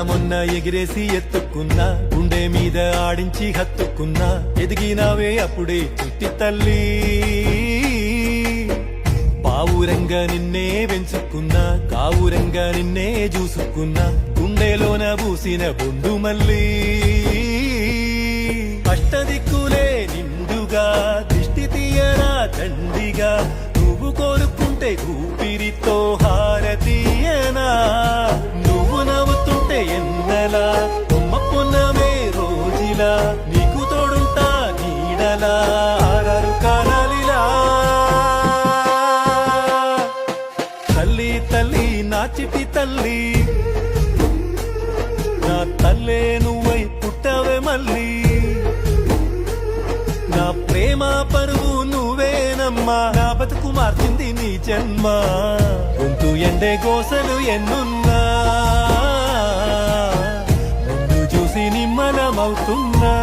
మొన్న ఎగిరేసి ఎత్తుకున్నా, గుండె మీద ఆడించి హత్తుకున్నా, ఎదిగినావే అప్పుడే చిట్టి తల్లి. పావురంగా నిన్నే పెంచుకున్నా, కావురంగా నిన్నే చూసుకున్నా, గుండెలోన పూసిన బొండు మల్లి. అష్టదిక్కులే నిండుగా దిష్టి తీయరా దండిగా, నువ్వు కోరుకుంటే ఊపిరితో హారతీయనా. నువ్వు నవ్వుతుంటే ఎన్నలా బొమ్మ పున్నమే రోజులా, నీకు తోడుంటా నీడలా ఆరారు కాలాలిలా. తల్లి తల్లి నా చిటి తల్లి, నా తల్లే నువ్వై పుట్టవే మళ్ళీ. నా ప్రేమ పరువు నువ్వేనమ్మా, నా బతుకు మార్చింది నీ జన్మ. గొంతు ఎండే గోసలు ఎన్నున్నా, ముందు చూసి నిమ్మలమవుతున్నా.